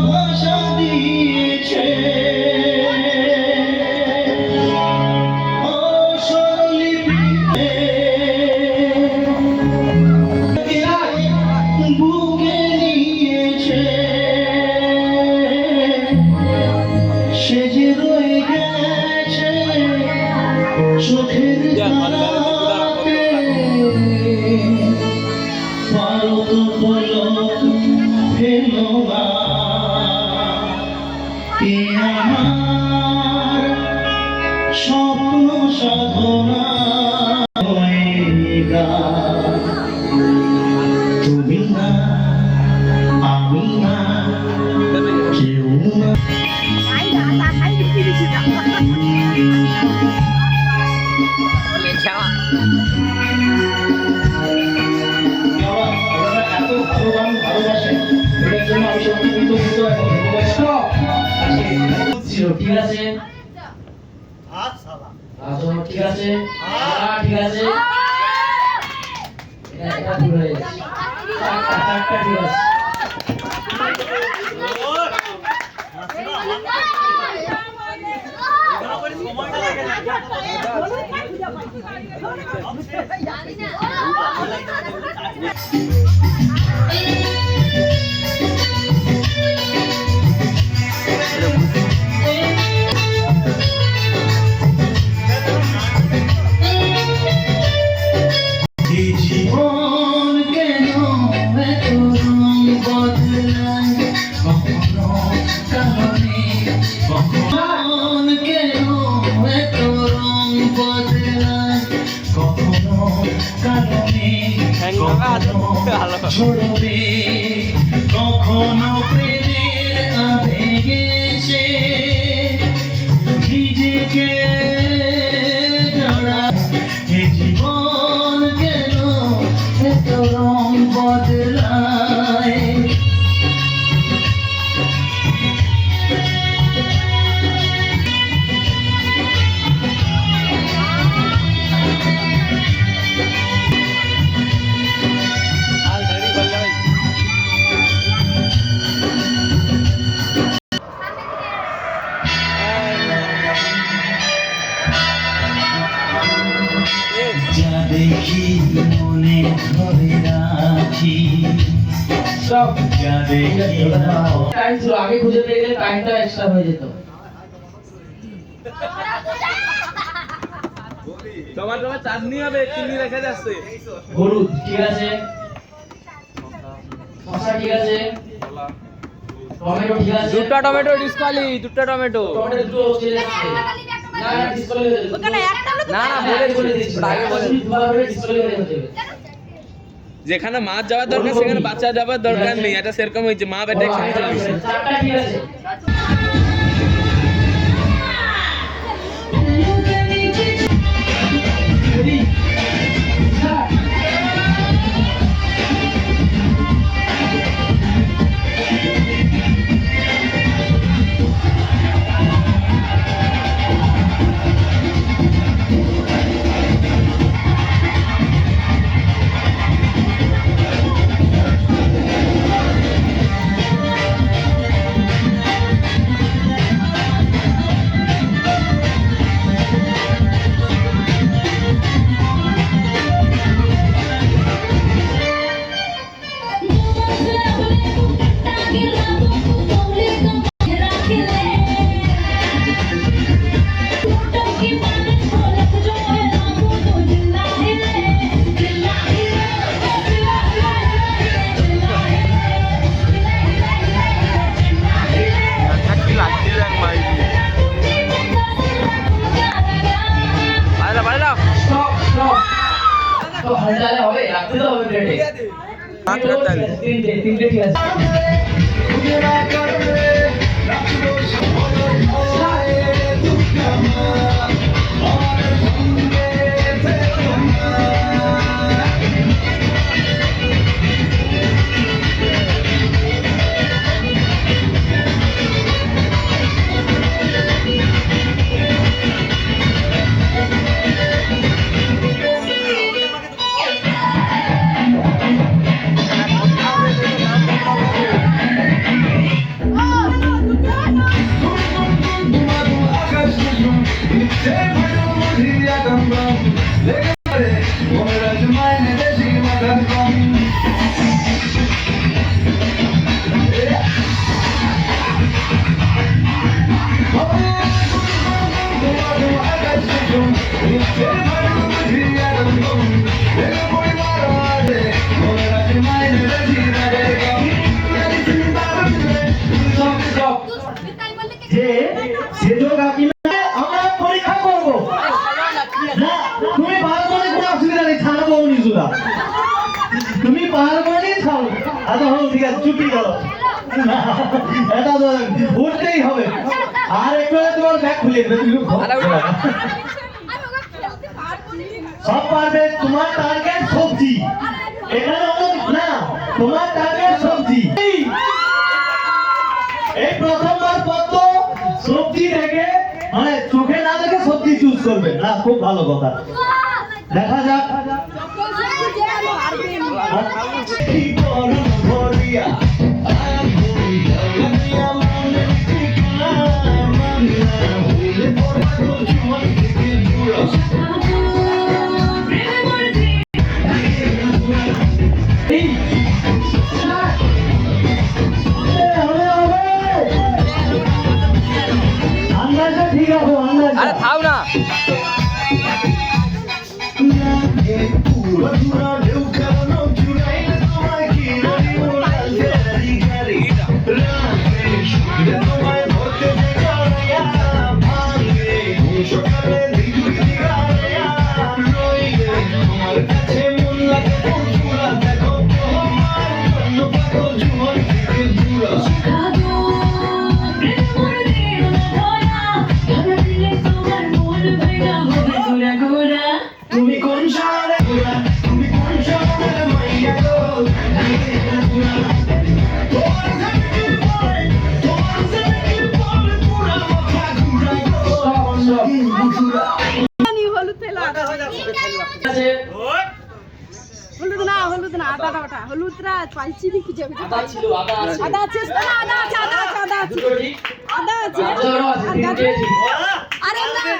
ভাষা দিয়েছে অস্বরলিপিতে বুকে নিয়েছে সে যে রয়ে গেছে চোখের তারাতে পালক পলক ফেলো না এ আমার স্বপ্ন সাধনা হয়ে গা তুমি না আমি না কেউ না ঠিক আছে ঠিক আছে ঠিক আছে এটা ভুল হয়ে গেছে চারটা ঠিক আছে জীবন কেন এত রং বদলায় কখনো কারণে কখন কেন এত রং বদলায় কখনো কারণে কখনো ঝরবে কখনো প্রেমের আবেগে এসে নিজেকে জীবন কেন এত রং বদলায় যা দেখি মনে ধরে রাখি সব যা দেখি টাইম ছিল আগে খুঁজে পেয়ে গেলে টাইমটা এক্সট্রা হয়ে যেত টমেটো চাটনি হবে চিনি রেখে যাচ্ছে হলুদ ঠিক আছে শসা ঠিক আছে টমেটো ঠিক আছে দুটো টমেটো ডিসকালি দুটো টমেটো টমেটো দুটো চলে যাচ্ছে না ডিসপ্লে হয়ে যাবে ওখানে একটা না না বলে দিচ্ছি আগে বলে দুবার করে ডিসপ্লে হয়ে যাবে যেখানে মাছ যাওয়ার দরকার সেখানে বাচ্চা যাওয়ার দরকার নেই এটা সেরকম হয়েছে মা বেটা একসাথে চলে গেছে চারটা ঠিক আছে তো হাজারে হবে রাখতে তো হবে প্লেটে তিনটে ঠিক আছে এটা তো উঠতেই হবে। আর একটু হলে তোমার ব্যাগ খুলিয়ে দেবে, তুমি সব পারবে। তোমার টার্গেট সবজি, এখানে অনেক না, তোমার টার্গেট সবজি। এই প্রথমবার পদ্ম সবজি দেখে মানে চোখে না দেখে সবজি চুজ করবে না, খুব ভালো কথা। দেখা যাক। আন্দাজটা ঠিক আছে, আন্দাজ। আরে থাও না তুমি কোন শহরে ঘোরা, তুমি কোন শহরে মাইয়া গো, হলুদ না হলুদ না আদা ওটা হলুদরা পাইছি কি যাবে আদা ছিল, আদা আছে। আদা আছে না আদা আছে আদা আছে আদা আছে দুটো ঠিক। আদা আছে গাজরও আছে, তিনটে ঠিক। আরে না